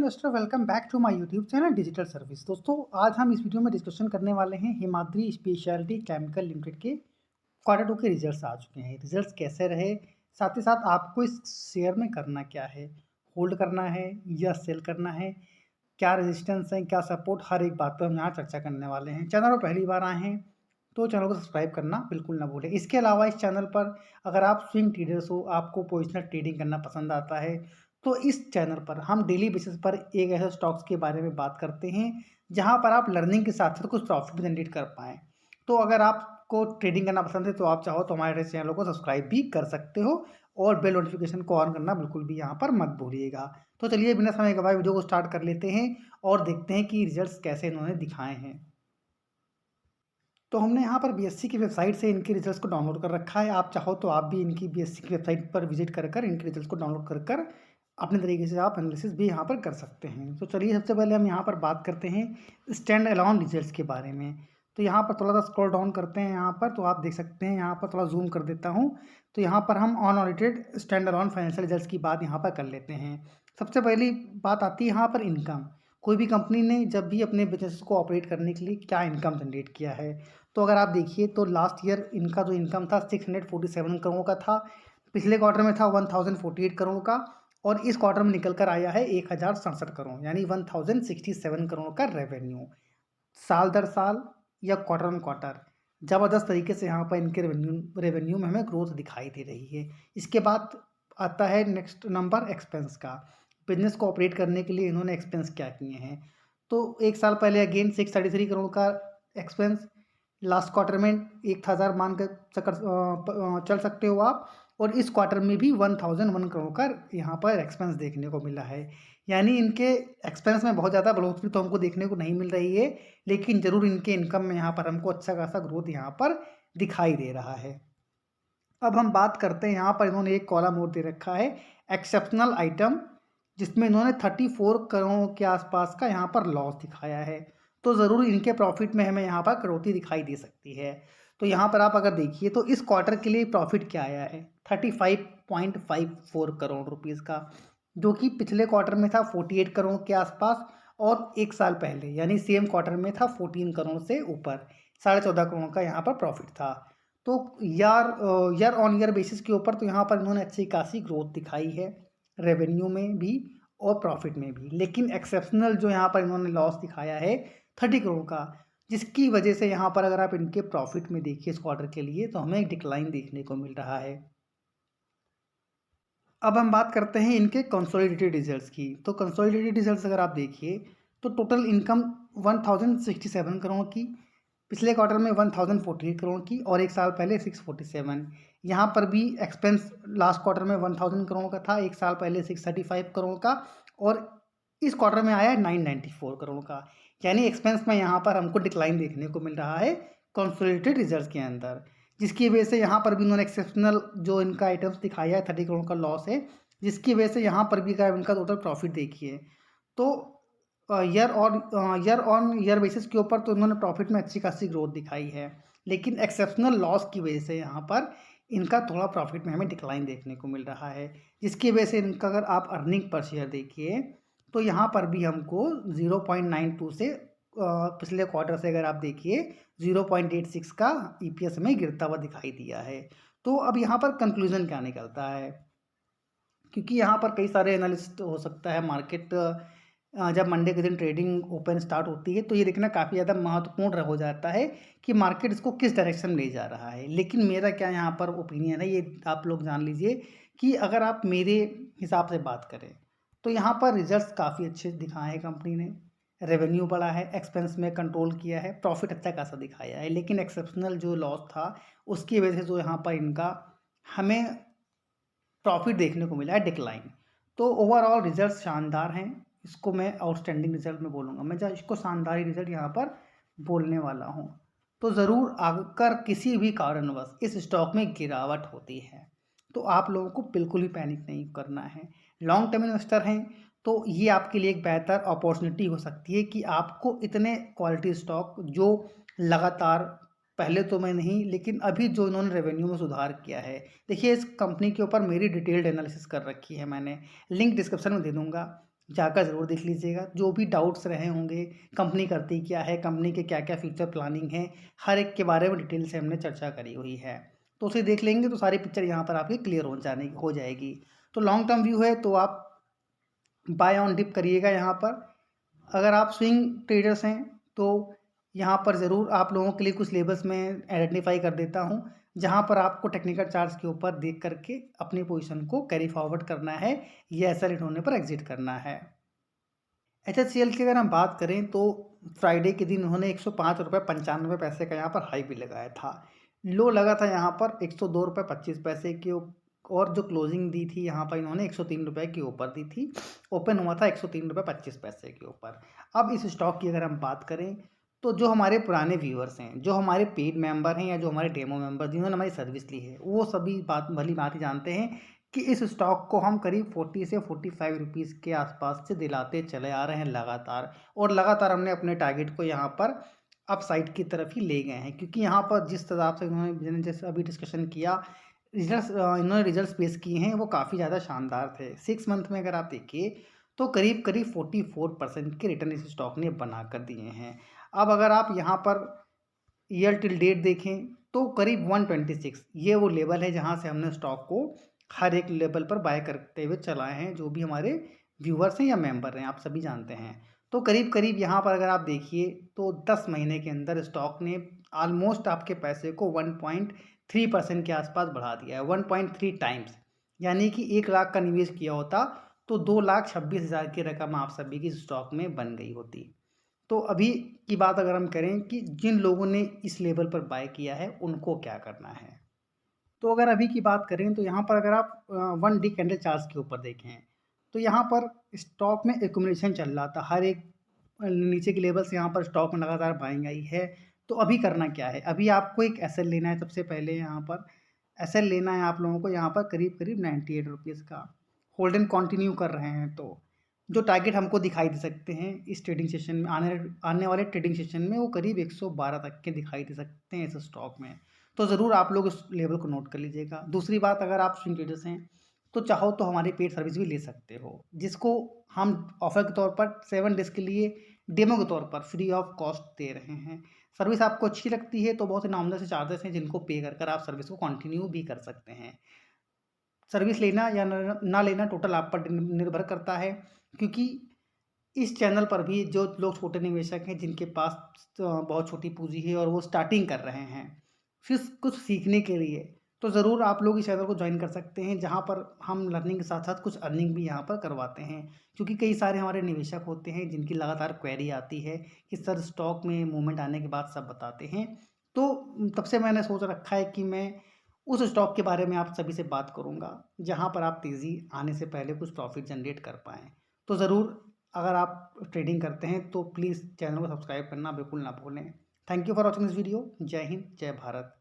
Investor, welcome back to my YouTube channel digital service. दोस्तों, आज हम इस वीडियो में डिस्कशन करने वाले हैं हिमाद्री स्पेशलिटी केमिकल लिमिटेड के क्वार्टर 2 के रिजल्ट्स आ चुके हैं। रिजल्ट्स कैसे रहे, साथ ही साथ आपको इस शेयर में करना क्या है, होल्ड करना है या सेल करना है, क्या रेजिस्टेंस है, क्या सपोर्ट, हर एक बात पर हम यहाँ चर्चा करने वाले हैं। चैनल पर पहली बार आए हैं तो चैनल को सब्सक्राइब करना बिल्कुल ना भूलें। इसके अलावा इस चैनल पर अगर आप स्विंग ट्रेडर्स हो, आपको पोजिशनल ट्रेडिंग करना पसंद आता है, तो इस चैनल पर हम डेली बेसिस पर एक ऐसे स्टॉक्स के बारे में बात करते हैं जहां पर आप लर्निंग के साथ साथ कुछ प्रॉफिट भी जनरेट कर पाएँ। तो अगर आपको ट्रेडिंग करना पसंद है तो आप चाहो तो हमारे चैनल को सब्सक्राइब भी कर सकते हो और बेल नोटिफिकेशन को ऑन करना बिल्कुल भी यहाँ पर मत भूलिएगा। तो चलिए बिना समय गवाए वीडियो को स्टार्ट कर लेते हैं और देखते हैं कि रिजल्ट्स कैसे इन्होंने दिखाए हैं। तो हमने यहाँ पर बीएससी की वेबसाइट से इनके रिजल्ट्स को डाउनलोड कर रखा है। आप चाहो तो आप भी इनकी बीएससी की वेबसाइट पर विजिट कर इनके रिजल्ट्स को डाउनलोड कर अपने तरीके से आप एनालिसिस भी यहाँ पर कर सकते हैं। तो चलिए सबसे पहले हम यहाँ पर बात करते हैं स्टैंड अलोन रिजल्ट्स के बारे में। तो यहाँ पर थोड़ा सा स्क्रॉल डाउन करते हैं यहाँ पर, तो आप देख सकते हैं यहाँ पर थोड़ा जूम कर देता हूँ। तो यहाँ पर हम unaudited stand alone financial results की बात यहाँ पर कर लेते हैं। सबसे पहली बात आती है यहाँ पर इनकम। कोई भी कंपनी ने जब भी अपने बिजनेस को ऑपरेट करने के लिए क्या इनकम जनरेट किया है, तो अगर आप देखिए तो लास्ट ईयर इनका जो इनकम था 647 करोड़ का था। पिछले क्वार्टर में था 1048 करोड़ का और इस क्वार्टर में निकल कर आया है 1067 करोड़, यानी 1067 करोड़ का रेवेन्यू। साल दर साल या क्वार्टर ऑन क्वार्टर ज़बरदस्त तरीके से यहाँ पर इनके रेवेन्यू में हमें ग्रोथ दिखाई दे रही है। इसके बाद आता है नेक्स्ट नंबर एक्सपेंस का। बिजनेस को ऑपरेट करने के लिए इन्होंने एक्सपेंस क्या किए हैं, तो एक साल पहले अगेन 633 करोड़ का एक्सपेंस, लास्ट क्वार्टर में 1000 मान कर चल सकते हो आप, और इस क्वार्टर में भी 1001 करोड़ का यहाँ पर एक्सपेंस देखने को मिला है। यानी इनके एक्सपेंस में बहुत ज़्यादा बढ़ोतरी तो हमको देखने को नहीं मिल रही है, लेकिन ज़रूर इनके इनकम में यहाँ पर हमको अच्छा खासा ग्रोथ यहाँ पर दिखाई दे रहा है। अब हम बात करते हैं, यहाँ पर इन्होंने एक कॉलम और दे रखा है एक्सेप्शनल आइटम, जिसमें इन्होंने 34 करोड़ के आसपास का यहाँ पर लॉस दिखाया है। तो ज़रूर इनके प्रॉफिट में हमें यहाँ पर कटौती दिखाई दे सकती है। तो यहाँ पर आप अगर देखिए तो इस क्वार्टर के लिए प्रॉफिट क्या आया है, 35.54 करोड़ रुपीज़ का, जो कि पिछले क्वार्टर में था 48 करोड़ के आसपास और एक साल पहले यानी सेम क्वार्टर में था 14 करोड़ से ऊपर, 14.5 करोड़ का यहाँ पर प्रॉफिट था। तो ईयर ऑन ईयर बेसिस के ऊपर तो यहाँ पर इन्होंने अच्छी खासी ग्रोथ दिखाई है रेवेन्यू में भी और प्रॉफिट में भी। लेकिन एक्सेप्शनल जो यहाँ पर इन्होंने लॉस दिखाया है 30 करोड़ का, जिसकी वजह से यहाँ पर अगर आप इनके प्रॉफिट में देखिए इस क्वार्टर के लिए तो हमें एक डिक्लाइन देखने को मिल रहा है। अब हम बात करते हैं इनके कंसोलिडेटेड रिजल्ट्स की। तो कंसोलिडेटेड रिजल्ट्स अगर आप देखिए तो टोटल इनकम 1067 करोड़ की, पिछले क्वार्टर में 1048 करोड़ की और एक साल पहले 647। यहाँ पर भी एक्सपेंस लास्ट क्वार्टर में 1000 करोड़ का था, एक साल पहले 635 करोड़ का और इस क्वार्टर में आया है 994 करोड़ का। यानी एक्सपेंस में यहाँ पर हमको डिक्लाइन देखने को मिल रहा है कंसोलिडेटेड रिजल्ट्स के अंदर, जिसकी वजह से यहाँ पर भी इन्होंने एक्सेप्शनल जो इनका आइटम्स दिखाया है 30 करोड़ का लॉस है, जिसकी वजह से यहाँ पर भी अगर इनका टोटल प्रॉफिट देखिए तो ईयर ऑन ईयर बेसिस के ऊपर तो उन्होंने प्रॉफिट में अच्छी खासी ग्रोथ दिखाई है, लेकिन एक्सेप्शनल लॉस की वजह से यहाँ पर इनका थोड़ा प्रॉफिट में हमें डिक्लाइन देखने को मिल रहा है, जिसकी वजह से इनका अगर आप अर्निंग पर शेयर देखिए तो यहाँ पर भी हमको 0.92 से पिछले क्वार्टर से अगर आप देखिए 0.86 का ईपीएस में गिरता हुआ दिखाई दिया है। तो अब यहाँ पर कंक्लूजन क्या निकलता है, क्योंकि यहाँ पर कई सारे एनालिस्ट हो सकता है मार्केट जब मंडे के दिन ट्रेडिंग ओपन स्टार्ट होती है तो ये देखना काफ़ी ज़्यादा महत्वपूर्ण हो जाता है कि मार्केट इसको किस डायरेक्शन में ले जा रहा है। लेकिन मेरा क्या यहाँ पर ओपिनियन है, ये आप लोग जान लीजिए कि अगर आप मेरे हिसाब से बात करें तो यहाँ पर रिजल्ट्स काफ़ी अच्छे दिखाए हैं कंपनी ने, रेवेन्यू बढ़ा है, एक्सपेंस में कंट्रोल किया है, प्रॉफिट अच्छा खासा दिखाया है, लेकिन एक्सेप्शनल जो लॉस था उसकी वजह से जो यहाँ पर इनका हमें प्रॉफिट देखने को मिला है डिक्लाइन। तो ओवरऑल रिजल्ट शानदार हैं, इसको मैं आउटस्टैंडिंग रिजल्ट में बोलूँगा, मैं जहाँ इसको शानदार रिजल्ट यहाँ पर बोलने वाला हूँ। तो ज़रूर अगर किसी भी कारणवश इस स्टॉक में गिरावट होती है तो आप लोगों को बिल्कुल भी पैनिक नहीं करना है। लॉन्ग टर्म इन्वेस्टर हैं तो ये आपके लिए एक बेहतर अपॉर्चुनिटी हो सकती है कि आपको इतने क्वालिटी स्टॉक जो लगातार, पहले तो मैं नहीं लेकिन अभी जो इन्होंने रेवेन्यू में सुधार किया है, देखिए इस कंपनी के ऊपर मेरी डिटेल्ड एनालिसिस कर रखी है मैंने, लिंक डिस्क्रिप्शन में दे दूंगा, जाकर ज़रूर देख लीजिएगा। जो भी डाउट्स रहे होंगे, कंपनी करती क्या है, कंपनी के क्या-क्या फ्यूचर प्लानिंग है, हर एक के बारे में डिटेल से हमने चर्चा करी हुई है। तो उसे देख लेंगे तो सारी पिक्चर यहाँ पर आपकी क्लियर हो जाएगी। तो लॉन्ग टर्म व्यू है तो आप बाय ऑन डिप करिएगा यहाँ पर। अगर आप स्विंग ट्रेडर्स हैं तो यहाँ पर ज़रूर आप लोगों के लिए कुछ लेवल्स मैं आइडेंटिफाई कर देता हूँ, जहाँ पर आपको टेक्निकल चार्ट्स के ऊपर देख करके अपनी पोजीशन को कैरी फॉरवर्ड करना है या ऐसा रेट होने पर एग्जिट करना है। एचएचसीएल की अगर हम बात करें तो फ्राइडे के दिन उन्होंने ₹105.95 का यहाँ पर हाई भी लगाया था। लो लगा था यहाँ पर ₹102.25 की और जो क्लोजिंग दी थी यहाँ पर इन्होंने ₹103 के ऊपर दी थी। ओपन हुआ था ₹103.25 के ऊपर। अब इस स्टॉक की अगर हम बात करें तो जो हमारे पुराने व्यूअर्स हैं, जो हमारे पेड मेंबर हैं या जो हमारे डेमो मेंबर जिन्होंने हमारी सर्विस ली है, वो सभी भली भांति जानते हैं कि इस स्टॉक को हम करीब 40 से 45 रुपीज़ के आसपास से दिलाते चले आ रहे हैं लगातार, और लगातार हमने अपने टारगेट को यहाँ पर अपसाइड की तरफ ही ले गए हैं, क्योंकि यहाँ पर जिस हिसाब से मैंने जैसे अभी डिस्कशन किया, इन्होंने रिजल्ट्स पेश किए हैं वो काफ़ी ज़्यादा शानदार थे। 6 मंथ में अगर आप देखिए तो करीब करीब 44% के रिटर्न इस स्टॉक ने बना कर दिए हैं। अब अगर आप यहाँ पर ईयर टिल डेट देखें तो करीब 126 ये वो लेवल है जहाँ से हमने स्टॉक को हर एक लेवल पर बाय करते हुए चलाए हैं, जो भी हमारे व्यूअर्स हैं या मेंबर हैं, आप सभी जानते हैं। तो करीब-करीब यहाँ पर अगर आप देखिए तो 10 महीने के अंदर स्टॉक ने ऑलमोस्ट आपके पैसे को 1.3% के आसपास बढ़ा दिया है, 1.3 टाइम्स। यानी कि 1 लाख का निवेश किया होता तो 2,26,000 की रकम आप सभी की स्टॉक में बन गई होती। तो अभी की बात अगर हम करें कि जिन लोगों ने इस लेवल पर बाय किया है, उनको क्या करना है? तो अगर अभी की बात करें तो यहाँ पर अगर आप 1 डी कैंडल चार्ट्स के ऊपर देखें, तो यहाँ पर स्टॉक में एक्यूमुलेशन चल रहा था। हर एक नीचे के लेवल से यहाँ पर स्टॉक में लगातार बाइंग आई है। तो अभी करना क्या है? अभी आपको एक एसएल लेना है सबसे पहले यहाँ पर। एसएल लेना है आप लोगों को यहाँ पर करीब-करीब 98 रुपीज़ का। होल्ड एंड कंटिन्यू कर रहे हैं तो जो टारगेट हमको दिखाई दे सकते हैं इस ट्रेडिंग सेशन में, आने आने वाले ट्रेडिंग सेशन में वो करीब 112 तक के दिखाई दे सकते हैं इस स्टॉक में। तो ज़रूर आप लोग इस लेवल को नोट कर लीजिएगा। दूसरी बात, अगर आप स्विंग ट्रेडर्स हैं तो चाहो तो हमारी पेड सर्विस भी ले सकते हो, जिसको हम ऑफर के तौर पर 7 डेज़ के लिए डेमो के तौर पर फ्री ऑफ कॉस्ट दे रहे हैं। सर्विस आपको अच्छी लगती है तो बहुत से नॉमिनल से चार्जेस हैं जिनको पे कर कर आप सर्विस को कंटिन्यू भी कर सकते हैं। सर्विस लेना या ना लेना टोटल आप पर निर्भर करता है, क्योंकि इस चैनल पर भी जो लोग छोटे निवेशक हैं जिनके पास बहुत छोटी पूंजी है और वो स्टार्टिंग कर रहे हैं फिर कुछ सीखने के लिए, तो ज़रूर आप लोग इस चैनल को ज्वाइन कर सकते हैं, जहाँ पर हम लर्निंग के साथ साथ कुछ अर्निंग भी यहाँ पर करवाते हैं। क्योंकि कई सारे हमारे निवेशक होते हैं जिनकी लगातार क्वेरी आती है कि सर स्टॉक में मूवमेंट आने के बाद सब बताते हैं। तो तब से मैंने सोच रखा है कि मैं उस स्टॉक के बारे में आप सभी से बात करूँगा, जहाँ पर आप तेज़ी आने से पहले कुछ प्रॉफिट जनरेट कर पाएँ। तो ज़रूर अगर आप ट्रेडिंग करते हैं तो प्लीज़ चैनल को सब्सक्राइब करना बिल्कुल ना भूलें। Thank you for watching this video. जय हिंद, जय भारत।